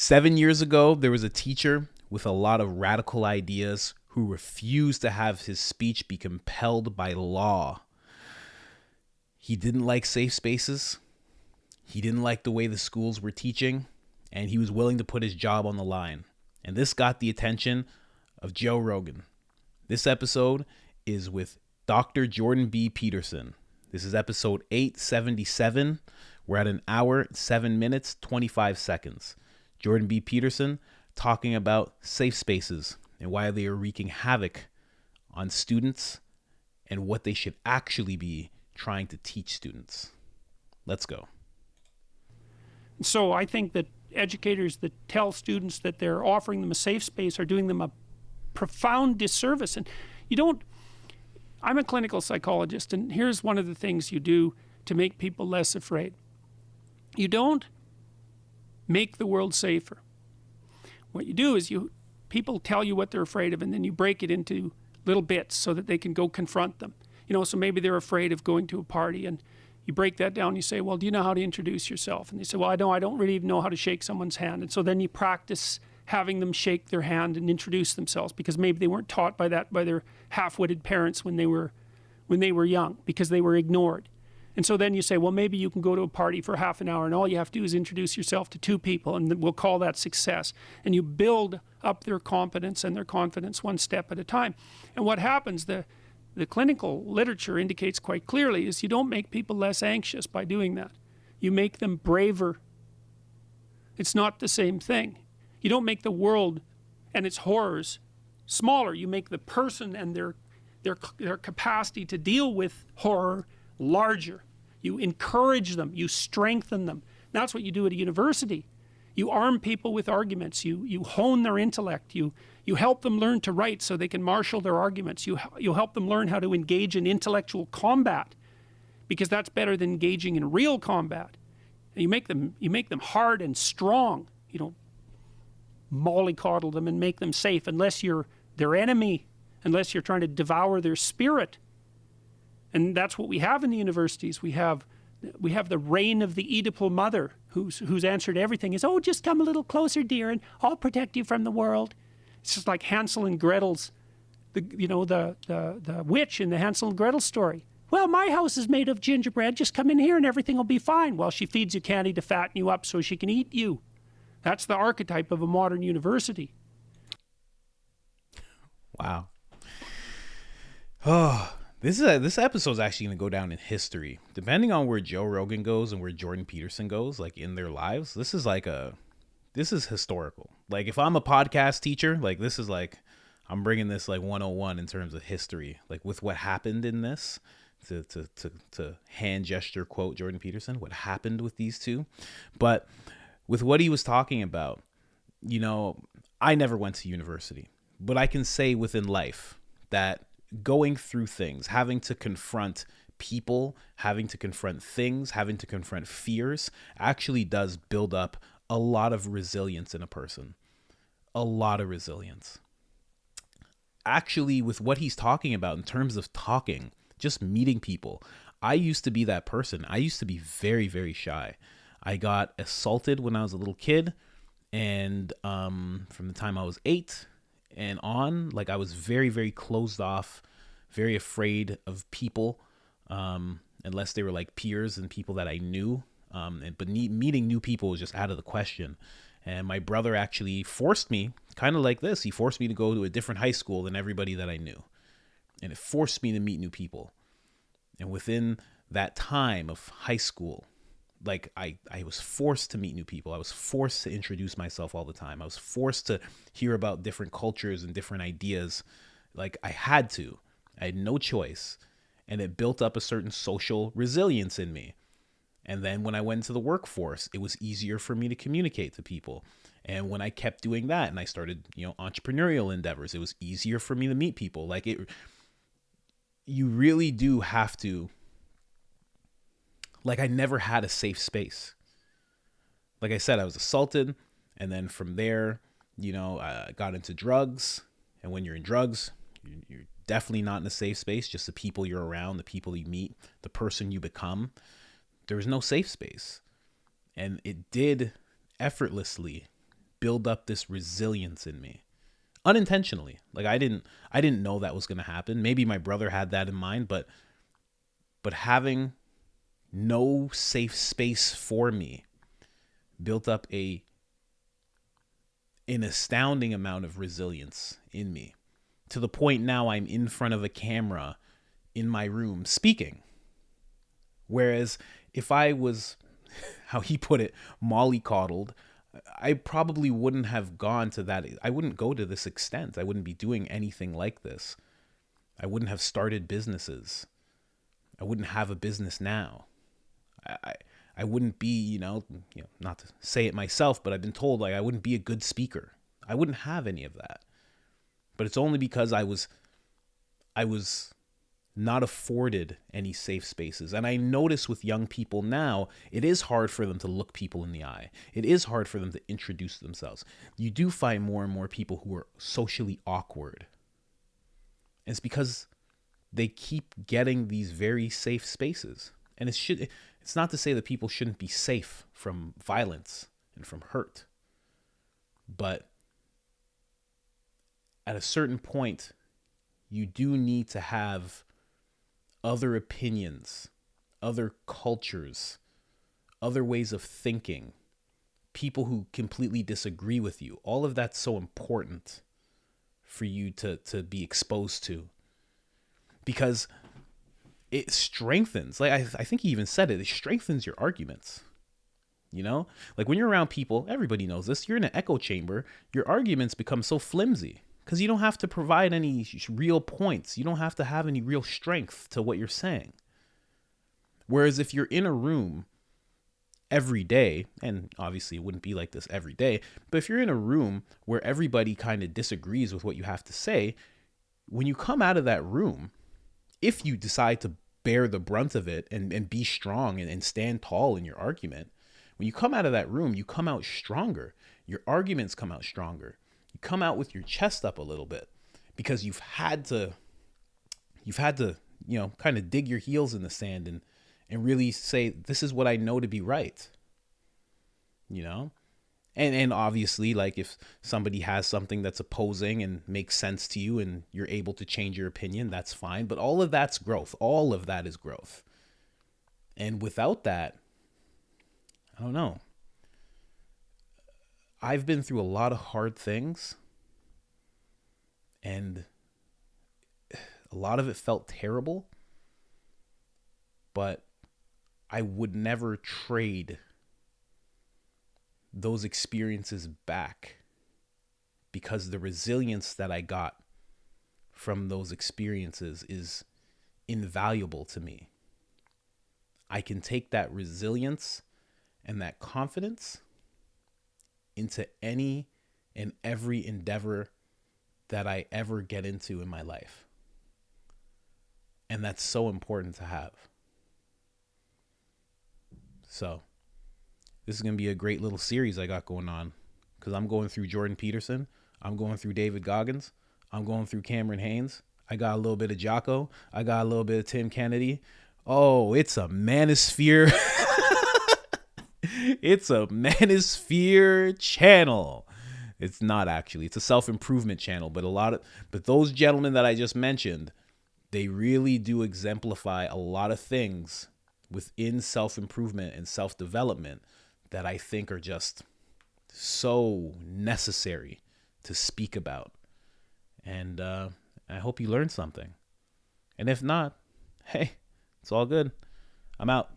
7 years ago, there was a teacher with a lot of radical ideas who refused to have his speech be compelled by law. He didn't like safe spaces. He didn't like the way the schools were teaching, and he was willing to put his job on the line. And this got the attention of Joe Rogan. This episode is with Dr. Jordan B. Peterson. This is episode 877. We're at 1 hour, 7 minutes, 25 seconds. Jordan B. Peterson talking about safe spaces and why they are wreaking havoc on students and what they should actually be trying to teach students. Let's go. So I think that educators that tell students that they're offering them a safe space are doing them a profound disservice. And I'm a clinical psychologist, and here's one of the things you do to make people less afraid. You don't make the world safer. What you do is people tell you what they're afraid of, and then you break it into little bits so that they can go confront them. So maybe they're afraid of going to a party, and you break that down. You say, well, do you know how to introduce yourself? And they say, well, I don't really even know how to shake someone's hand. And so then you practice having them shake their hand and introduce themselves, because maybe they weren't taught by their half-witted parents when they were young, because they were ignored. And so then you say, well, maybe you can go to a party for half an hour, and all you have to do is introduce yourself to 2 people, and we'll call that success. And you build up their competence and their confidence one step at a time. And what happens, the clinical literature indicates quite clearly, is you don't make people less anxious by doing that. You make them braver. It's not the same thing. You don't make the world and its horrors smaller. You make the person and their capacity to deal with horror larger. You encourage them. You strengthen them. That's what you do at a university. You arm people with arguments. You hone their intellect. You help them learn to write so they can marshal their arguments. You help them learn how to engage in intellectual combat, because that's better than engaging in real combat. And you make them hard and strong. You don't mollycoddle them and make them safe unless you're their enemy, unless you're trying to devour their spirit. And that's what we have in the universities. We have the reign of the Oedipal mother who's answered everything is, oh, just come a little closer, dear, and I'll protect you from the world. It's just like Hansel and Gretel's, the witch in the Hansel and Gretel story. Well, my house is made of gingerbread. Just come in here and everything will be fine. Well, she feeds you candy to fatten you up so she can eat you. That's the archetype of a modern university. Wow. Oh, this episode is actually going to go down in history. Depending on where Joe Rogan goes and where Jordan Peterson goes, like in their lives, this is historical. Like if I'm a podcast teacher, like this is like, I'm bringing this like 101 in terms of history, like with what happened in this, to hand gesture quote Jordan Peterson, what happened with these two. But with what he was talking about, I never went to university, but I can say within life that going through things, having to confront people, having to confront things, having to confront fears actually does build up a lot of resilience in a person. A lot of resilience. Actually, with what he's talking about in terms of talking, just meeting people, I used to be that person. I used to be very, very shy. I got assaulted when I was a little kid, and from the time I was 8 and on, like I was very, very closed off, very afraid of people, unless they were like peers and people that I knew. But meeting new people was just out of the question. And my brother actually forced me, kind of like this. He forced me to go to a different high school than everybody that I knew. And it forced me to meet new people. And within that time of high school, like I was forced to meet new people. I was forced to introduce myself all the time. I was forced to hear about different cultures and different ideas. Like I had to. I had no choice. And it built up a certain social resilience in me. And then when I went into the workforce, it was easier for me to communicate to people. And when I kept doing that and I started, entrepreneurial endeavors, it was easier for me to meet people. Like you really do have to, like I never had a safe space. Like I said, I was assaulted. And then from there, I got into drugs. And when you're in drugs, you're definitely not in a safe space. Just the people you're around, the people you meet, the person you become. There was no safe space. And it did effortlessly build up this resilience in me unintentionally. Like I didn't know that was going to happen. Maybe my brother had that in mind, but having no safe space for me built up an astounding amount of resilience in me, to the point now I'm in front of a camera in my room speaking. Whereas if I was, how he put it, mollycoddled, I probably wouldn't have gone to that. I wouldn't go to this extent. I wouldn't be doing anything like this. I wouldn't have started businesses. I wouldn't have a business now. I wouldn't be, not to say it myself, but I've been told like I wouldn't be a good speaker. I wouldn't have any of that. But it's only because I was not afforded any safe spaces. And I notice with young people now, it is hard for them to look people in the eye. It is hard for them to introduce themselves. You do find more and more people who are socially awkward. And it's because they keep getting these very safe spaces. And it's not to say that people shouldn't be safe from violence and from hurt. But at a certain point, you do need to have other opinions, other cultures, other ways of thinking, people who completely disagree with you. All of that's so important for you to be exposed to, because it strengthens, like I think he even said it strengthens your arguments. Like when you're around people, everybody knows this, you're in an echo chamber, your arguments become so flimsy because you don't have to provide any real points. You don't have to have any real strength to what you're saying. Whereas if you're in a room every day, and obviously it wouldn't be like this every day, but if you're in a room where everybody kind of disagrees with what you have to say, when you come out of that room, if you decide to bear the brunt of it and be strong and stand tall in your argument, when you come out of that room, you come out stronger. Your arguments come out stronger. You come out with your chest up a little bit because you've had to, kind of dig your heels in the sand and really say, this is what I know to be right. And obviously, like if somebody has something that's opposing and makes sense to you and you're able to change your opinion, that's fine. But all of that's growth. All of that is growth. And without that, I don't know. I've been through a lot of hard things, and a lot of it felt terrible, but I would never trade those experiences back, because the resilience that I got from those experiences is invaluable to me. I can take that resilience and that confidence into any and every endeavor that I ever get into in my life. And that's so important to have. So this is going to be a great little series I got going on, because I'm going through Jordan Peterson. I'm going through David Goggins. I'm going through Cameron Haynes. I got a little bit of Jocko. I got a little bit of Tim Kennedy. Oh, it's a manosphere. It's a manosphere channel. It's not actually. It's a self-improvement channel. But those gentlemen that I just mentioned, they really do exemplify a lot of things within self-improvement and self-development that I think are just so necessary to speak about. And I hope you learned something. And if not, hey, it's all good. I'm out.